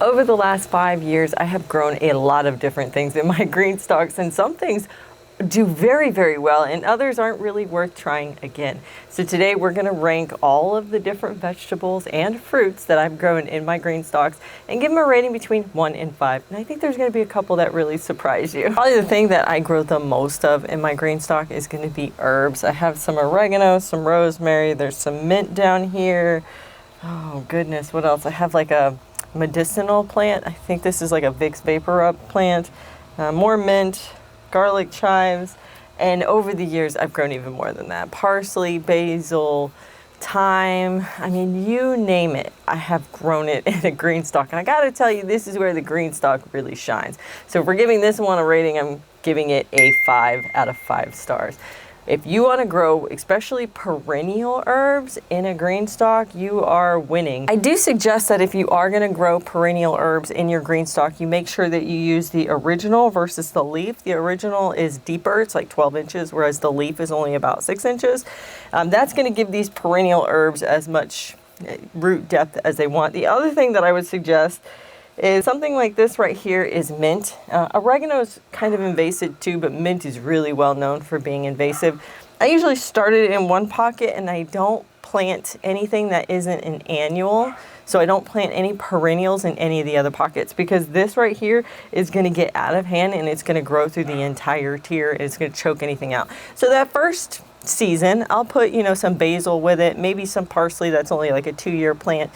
Over the last 5 years, I have grown a lot of different things in my green stalks, and some things do very, very well, and others aren't really worth trying again. So today we're going to rank all of the different vegetables and fruits that I've grown in my green stalks and give them a rating between 1 and 5. And I think there's going to be a couple that really surprise you. Probably the thing that I grow the most of in my green stalk is going to be herbs. I have some oregano, some rosemary, there's some mint down here. Oh goodness, what else? I have like a medicinal plant. I think this is like a Vicks Vapor Rub plant. More mint, garlic chives, and over the years I've grown even more than that. Parsley, basil, thyme, I mean, you name it, I have grown it in a green stalk. And I gotta tell you, this is where the green stalk really shines. So if we're giving this one a rating, I'm giving it a 5 out of 5 stars. If you want to grow especially perennial herbs in a green stalk, you are winning. I do suggest that if you are going to grow perennial herbs in your green stalk, you make sure that you use the original versus the leaf. The original is deeper, it's like 12 inches, whereas the leaf is only about 6 inches. That's going to give these perennial herbs as much root depth as they want. The other thing that I would suggest is something like this right here is mint. Oregano is kind of invasive too, but mint is really well known for being invasive. I usually start it in one pocket and I don't plant anything that isn't an annual. So I don't plant any perennials in any of the other pockets because this right here is going to get out of hand and it's going to grow through the entire tier and it's going to choke anything out. So that first season, I'll put, some basil with it, maybe some parsley. That's only like a 2-year plant.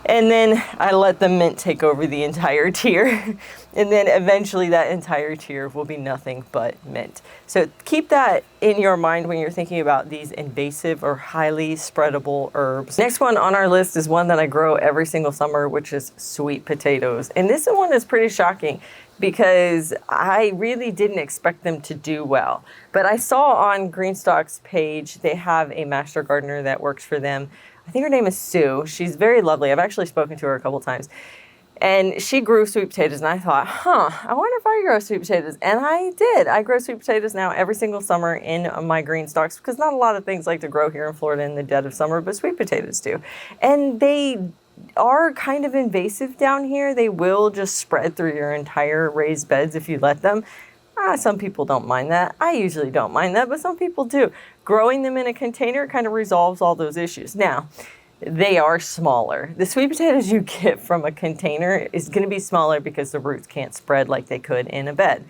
And then I let the mint take over the entire tier. And then eventually that entire tier will be nothing but mint. So keep that in your mind when you're thinking about these invasive or highly spreadable herbs. Next one on our list is one that I grow every single summer, which is sweet potatoes. And this one is pretty shocking because I really didn't expect them to do well. But I saw on Greenstalk's page, they have a master gardener that works for them. I think her name is Sue. She's very lovely. I've actually spoken to her a couple times. And she grew sweet potatoes, and I thought, I wonder if I grow sweet potatoes. And I did. I grow sweet potatoes now every single summer in my green stalks because not a lot of things like to grow here in Florida in the dead of summer, but sweet potatoes do. And they are kind of invasive down here. They will just spread through your entire raised beds if you let them. Some people don't mind that. I usually don't mind that, but some people do. Growing them in a container kind of resolves all those issues. Now, they are smaller. The sweet potatoes you get from a container is going to be smaller because the roots can't spread like they could in a bed.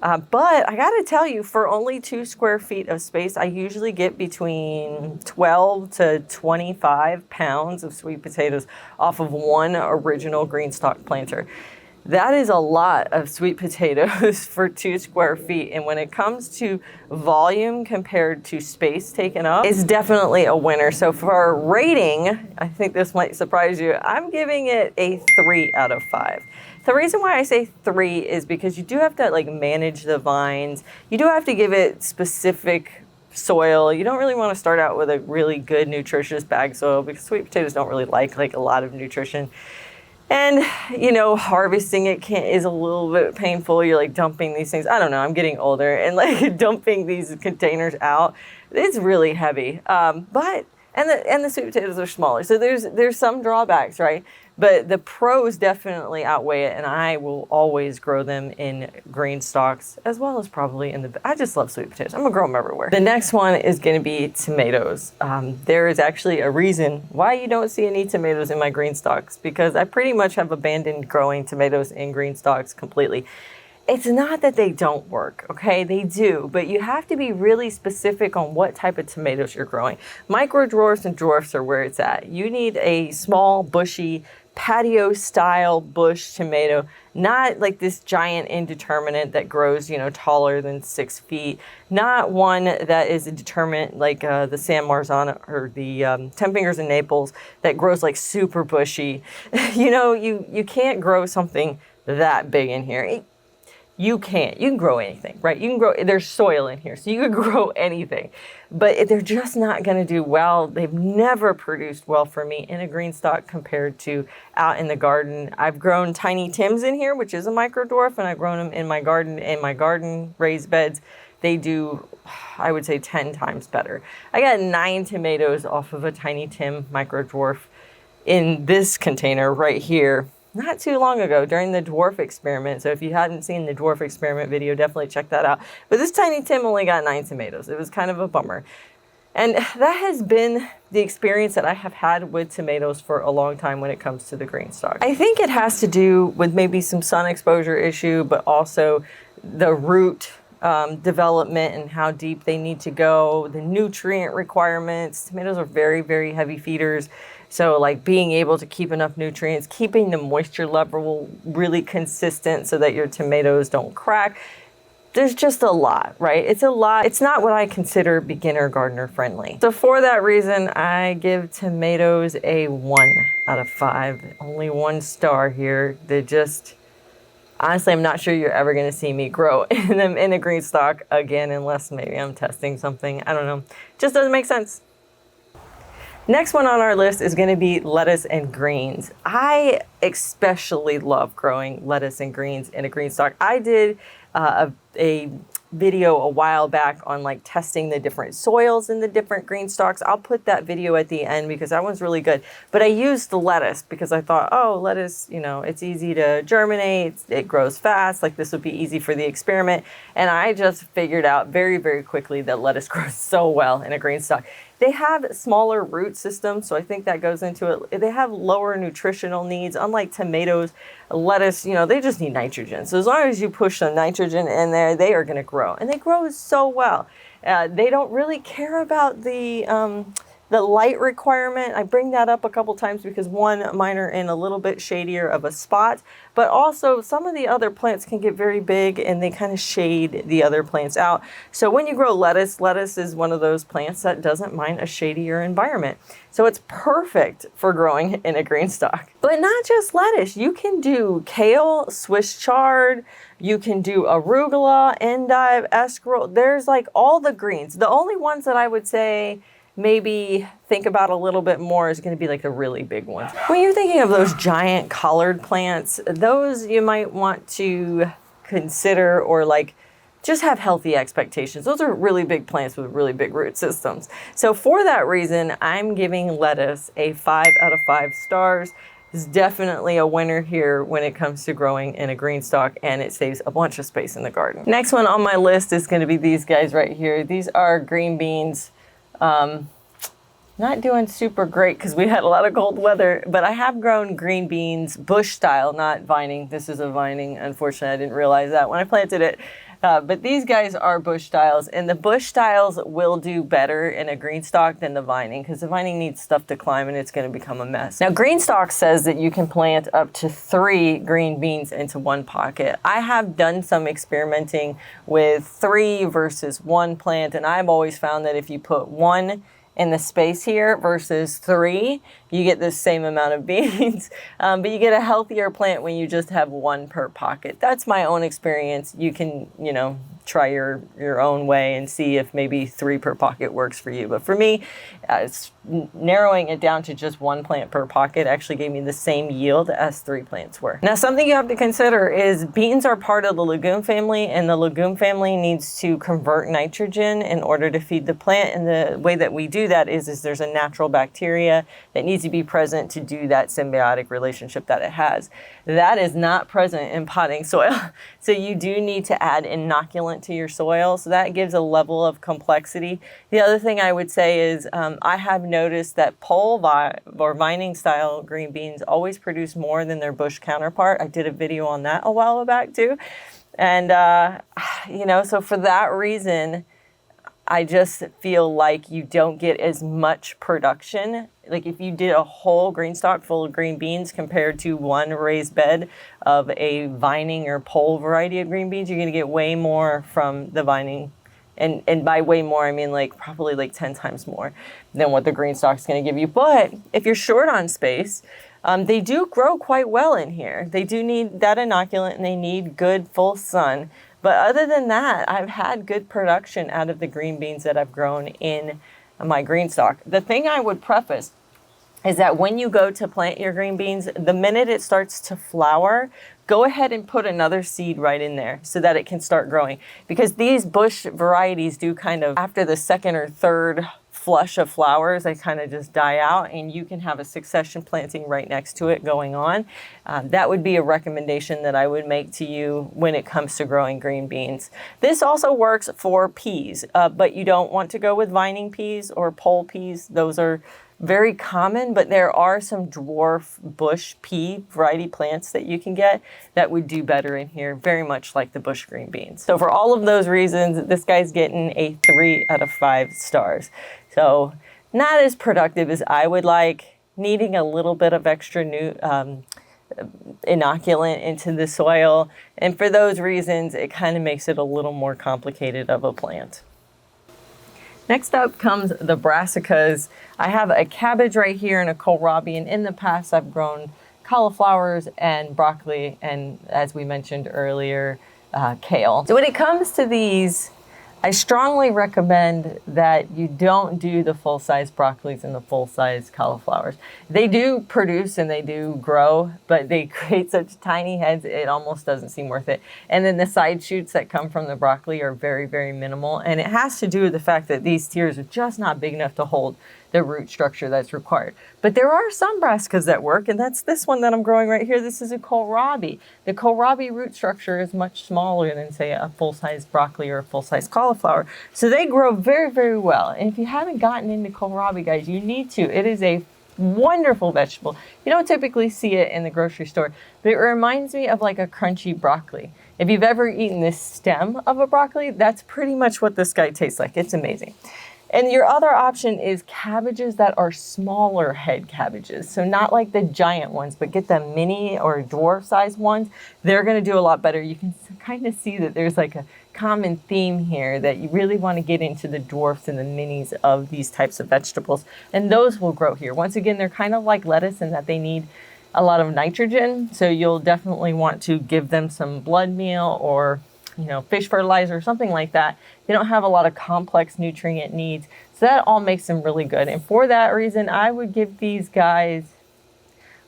But I got to tell you, for only 2 square feet of space, I usually get between 12 to 25 pounds of sweet potatoes off of one original green stalk planter. That is a lot of sweet potatoes for 2 square feet. And when it comes to volume compared to space taken up, it's definitely a winner. So for a rating, I think this might surprise you, I'm giving it a 3 out of 5. The reason why I say 3 is because you do have to manage the vines. You do have to give it specific soil. You don't really want to start out with a really good nutritious bag soil because sweet potatoes don't really like a lot of nutrition. And, harvesting it is a little bit painful. You're dumping these things. I don't know. I'm getting older and dumping these containers out. It's really heavy. But the sweet potatoes are smaller. So there's some drawbacks, right? But the pros definitely outweigh it. And I will always grow them in green stalks as well as probably I just love sweet potatoes. I'm going to grow them everywhere. The next one is going to be tomatoes. There is actually a reason why you don't see any tomatoes in my green stalks because I pretty much have abandoned growing tomatoes in green stalks completely. It's not that they don't work, okay? They do, but you have to be really specific on what type of tomatoes you're growing. Micro dwarfs and dwarfs are where it's at. You need a small, bushy, patio-style bush tomato, not like this giant indeterminate that grows, taller than 6 feet. Not one that is indeterminate like the San Marzano or the 10 Fingers in Naples that grows super bushy. You can't grow something that big in here. You can grow anything, right? There's soil in here, so you could grow anything, but they're just not going to do well. They've never produced well for me in a green stalk compared to out in the garden. I've grown Tiny Tims in here, which is a micro dwarf, and I've grown them in my garden raised beds. They do, I would say, 10 times better. I got 9 tomatoes off of a Tiny Tim micro dwarf in this container right here. not too long ago during the dwarf experiment. So if you hadn't seen the dwarf experiment video, definitely check that out. But this tiny Tim only got 9 tomatoes. It was kind of a bummer. And that has been the experience that I have had with tomatoes for a long time when it comes to the Greenstalk. I think it has to do with maybe some sun exposure issue, but also the root development and how deep they need to go, the nutrient requirements. Tomatoes are very, very heavy feeders. So like being able to keep enough nutrients, keeping the moisture level really consistent so that your tomatoes don't crack. There's just a lot, right? It's a lot. It's not what I consider beginner gardener friendly. So for that reason, I give tomatoes a 1 out of 5. Only 1 star here. They just, honestly, I'm not sure you're ever gonna see me grow them in a Greenstalk again, unless maybe I'm testing something. I don't know. Just doesn't make sense. Next one on our list is going to be lettuce and greens. I especially love growing lettuce and greens in a Greenstalk. I did a video a while back on like testing the different soils in the different Greenstalks. I'll put that video at the end because that one's really good. But I used the lettuce because I thought, oh, lettuce, you know, it's easy to germinate, it grows fast, like this would be easy for the experiment. And I just figured out very, very quickly that lettuce grows so well in a Greenstalk. They have smaller root systems, so I think that goes into it. They have lower nutritional needs. Unlike tomatoes, lettuce, you know, they just need nitrogen. So as long as you push some nitrogen in there, they are going to grow. And they grow so well. They don't really care about the light requirement. I bring that up a couple times because one, mine are in a little bit shadier of a spot, but also some of the other plants can get very big and they kind of shade the other plants out. So when you grow lettuce, lettuce is one of those plants that doesn't mind a shadier environment. So it's perfect for growing in a Greenstalk. But not just lettuce. You can do kale, Swiss chard, you can do arugula, endive, escarole. There's like all the greens. The only ones that I would say maybe think about a little bit more is going to be like the really big ones. When you're thinking of those giant collared plants, those you might want to consider or like just have healthy expectations. Those are really big plants with really big root systems. So for that reason, I'm giving lettuce a 5 out of 5 stars. It's definitely a winner here when it comes to growing in a Greenstalk, and it saves a bunch of space in the garden. Next one on my list is going to be these guys right here. These are green beans. Not doing super great because we had a lot of cold weather, but I have grown green beans bush style, not vining. This is a vining. Unfortunately, I didn't realize that when I planted it. But these guys are bush styles, and the bush styles will do better in a Greenstalk than the vining because the vining needs stuff to climb and it's going to become a mess. Now, Greenstalk says that you can plant up to 3 green beans into one pocket. I have done some experimenting with 3 versus 1 plant, and I've always found that if you put 1 in the space here versus 3, you get the same amount of beans, but you get a healthier plant when you just have 1 per pocket. That's my own experience. You can, you know, try your own way and see if maybe 3 per pocket works for you. But for me, it's narrowing it down to just 1 plant per pocket actually gave me the same yield as 3 plants were. Now, something you have to consider is beans are part of the legume family, and the legume family needs to convert nitrogen in order to feed the plant. And the way that we do that is there's a natural bacteria that needs to be present to do that symbiotic relationship that it has. That is not present in potting soil. So you do need to add inoculant to your soil. So that gives a level of complexity. The other thing I would say is I have noticed that pole or vining style green beans always produce more than their bush counterpart. I did a video on that a while back too. And, you know, so for that reason, I just feel like you don't get as much production. Like if you did a whole Greenstalk full of green beans compared to 1 raised bed of a vining or pole variety of green beans, you're going to get way more from the vining. And by way more, I mean like probably like 10 times more than what the Greenstalk's going to give you. But if you're short on space, they do grow quite well in here. They do need that inoculant and they need good full sun. But other than that, I've had good production out of the green beans that I've grown in my Greenstalk. The thing I would preface is that when you go to plant your green beans, the minute it starts to flower, go ahead and put another seed right in there so that it can start growing. Because these bush varieties do kind of, after the second or third flush of flowers. They kind of just die out, and you can have a succession planting right next to it going on. That would be a recommendation that I would make to you when it comes to growing green beans. This also works for peas, but you don't want to go with vining peas or pole peas. Those are very common, but there are some dwarf bush pea variety plants that you can get that would do better in here, very much like the bush green beans. So for all of those reasons, this guy's getting a 3 out of 5 stars. So not as productive as I would like, needing a little bit of extra inoculant into the soil. And for those reasons, it kind of makes it a little more complicated of a plant. Next up comes the brassicas. I have a cabbage right here and a kohlrabi, and in the past I've grown cauliflowers and broccoli, and as we mentioned earlier, kale. So when it comes to these, I strongly recommend that you don't do the full-size broccolis and the full-size cauliflowers. They do produce and they do grow, but they create such tiny heads, it almost doesn't seem worth it. And then the side shoots that come from the broccoli are very, very minimal. And it has to do with the fact that these tiers are just not big enough to hold the root structure that's required. But there are some brassicas that work, and that's this one that I'm growing right here. This is a kohlrabi. The kohlrabi root structure is much smaller than, say, a full-size broccoli or a full-size cauliflower. So they grow very, very well. And if you haven't gotten into kohlrabi, guys, you need to. It is a wonderful vegetable. You don't typically see it in the grocery store, but it reminds me of like a crunchy broccoli. If you've ever eaten this stem of a broccoli, that's pretty much what this guy tastes like. It's amazing. And your other option is cabbages that are smaller head cabbages. So not like the giant ones, but get the mini or dwarf size ones. They're going to do a lot better. You can kind of see that there's like a common theme here that you really want to get into the dwarfs and the minis of these types of vegetables. And those will grow here. Once again, they're kind of like lettuce in that they need a lot of nitrogen. So you'll definitely want to give them some blood meal or fish fertilizer or something like that. They don't have a lot of complex nutrient needs. So that all makes them really good. And for that reason, I would give these guys,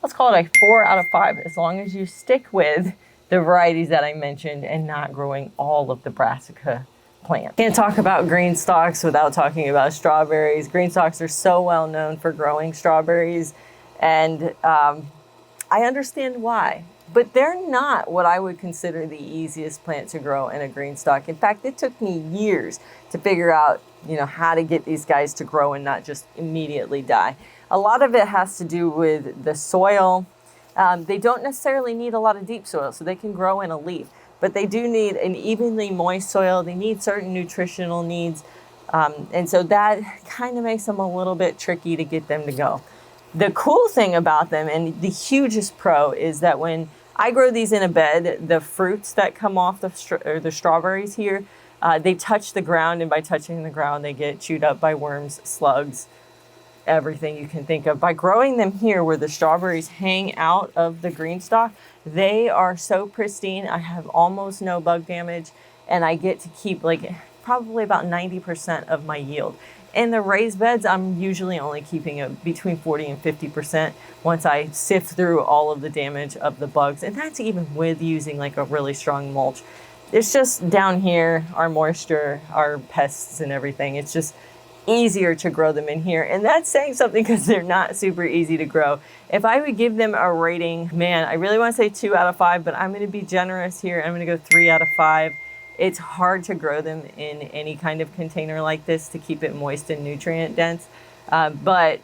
let's call it a 4 out of 5, as long as you stick with the varieties that I mentioned and not growing all of the brassica plants. Can't talk about green stalks without talking about strawberries. Green stalks are so well known for growing strawberries, and I understand why. But they're not what I would consider the easiest plant to grow in a green stalk. In fact, it took me years to figure out, how to get these guys to grow and not just immediately die. A lot of it has to do with the soil. They don't necessarily need a lot of deep soil, so they can grow in a leaf. But they do need an evenly moist soil. They need certain nutritional needs. And so that kind of makes them a little bit tricky to get them to go. The cool thing about them, and the hugest pro, is that when I grow these in a bed, the fruits that come off the strawberries here, they touch the ground, and by touching the ground, they get chewed up by worms, slugs, everything you can think of. By growing them here where the strawberries hang out of the green stalk, they are so pristine. I have almost no bug damage, and I get to keep probably about 90% of my yield. In the raised beds, I'm usually only keeping between 40 and 50% once I sift through all of the damage of the bugs. And that's even with using a really strong mulch. It's just down here, our moisture, our pests and everything. It's just easier to grow them in here. And that's saying something because they're not super easy to grow. If I would give them a rating, man, I really want to say 2 out of 5, but I'm going to be generous here. I'm going to go 3 out of 5. It's hard to grow them in any kind of container like this to keep it moist and nutrient dense. But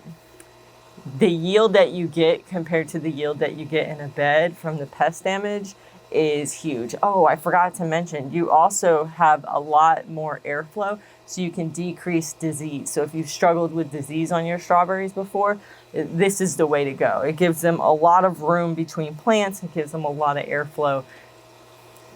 the yield that you get compared to the yield that you get in a bed from the pest damage is huge. Oh, I forgot to mention, you also have a lot more airflow, so you can decrease disease. So if you've struggled with disease on your strawberries before, this is the way to go. It gives them a lot of room between plants. It gives them a lot of airflow.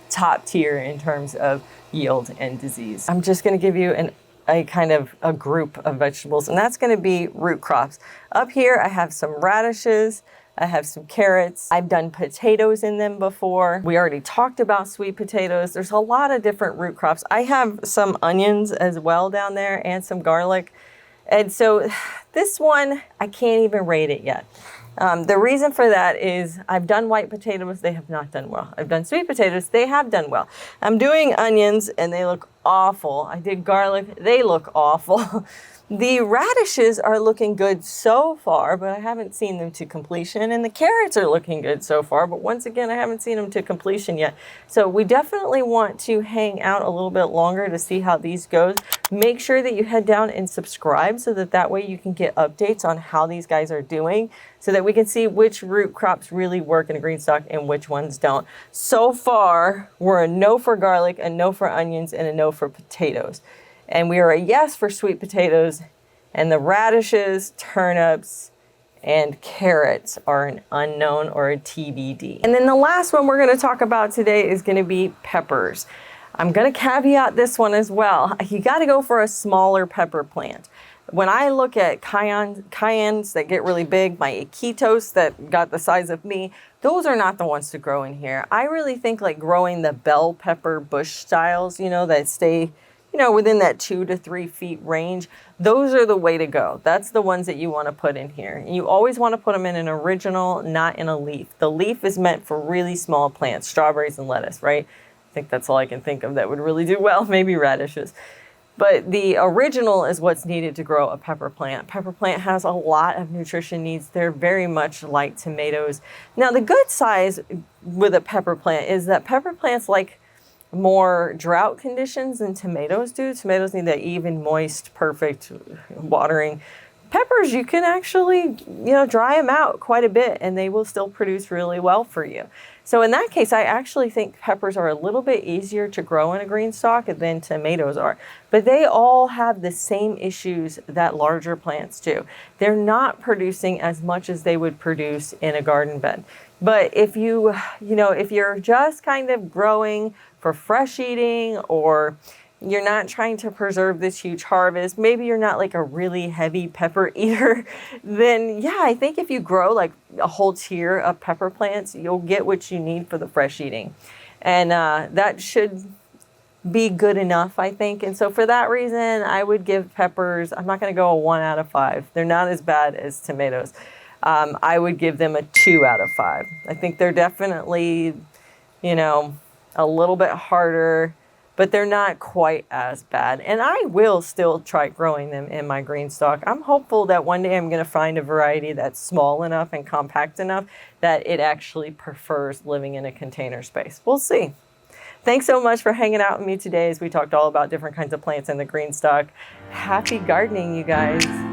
Top tier in terms of yield and disease. I'm just going to give you a kind of a group of vegetables, and that's going to be root crops. Up here, I have some radishes. I have some carrots. I've done potatoes in them before. We already talked about sweet potatoes. There's a lot of different root crops. I have some onions as well down there and some garlic. And so this one, I can't even rate it yet. The reason for that is I've done white potatoes, they have not done well. I've done sweet potatoes, they have done well. I'm doing onions and they look awful. I did garlic. They look awful. The radishes are looking good so far, but I haven't seen them to completion. And the carrots are looking good so far, but once again, I haven't seen them to completion yet. So we definitely want to hang out a little bit longer to see how these goes. Make sure that you head down and subscribe so that way you can get updates on how these guys are doing, so that we can see which root crops really work in a green stock and which ones don't. So far, we're a no for garlic, a no for onions, and a no for potatoes. And we are a yes for sweet potatoes, and the radishes, turnips, and carrots are an unknown or a TBD. And then the last one we're going to talk about today is going to be peppers. I'm going to caveat this one as well. You got to go for a smaller pepper plant. When I look at cayennes that get really big, my Iquitos that got the size of me, those are not the ones to grow in here. I really think like growing the bell pepper bush styles, you know, that stay, you know, within that 2 to 3 feet range, those are the way to go. That's the ones that you want to put in here. You always want to put them in an original, not in a leaf. The leaf is meant for really small plants, strawberries and lettuce, right? I think that's all I can think of that would really do well, maybe radishes. But the original is what's needed to grow a pepper plant. Pepper plant has a lot of nutrition needs. They're very much like tomatoes. Now, the good size with a pepper plant is that pepper plants like more drought conditions than tomatoes do. Tomatoes need that even, moist, perfect watering. Peppers, you can actually, you know, dry them out quite a bit and they will still produce really well for you. So in that case, I actually think peppers are a little bit easier to grow in a green stock than tomatoes are. But they all have the same issues that larger plants do. They're not producing as much as they would produce in a garden bed. But if if you're just kind of growing for fresh eating, or you're not trying to preserve this huge harvest, maybe you're not like a really heavy pepper eater, then yeah, I think if you grow like a whole tier of pepper plants, you'll get what you need for the fresh eating. And that should be good enough, I think. And so for that reason, I would give peppers, I'm not going to go a 1 out of 5. They're not as bad as tomatoes. I would give them a 2 out of 5. I think they're definitely, a little bit harder, but they're not quite as bad. And I will still try growing them in my green stock. I'm hopeful that one day I'm going to find a variety that's small enough and compact enough that it actually prefers living in a container space. We'll see. Thanks so much for hanging out with me today as we talked all about different kinds of plants in the green stock. Happy gardening, you guys.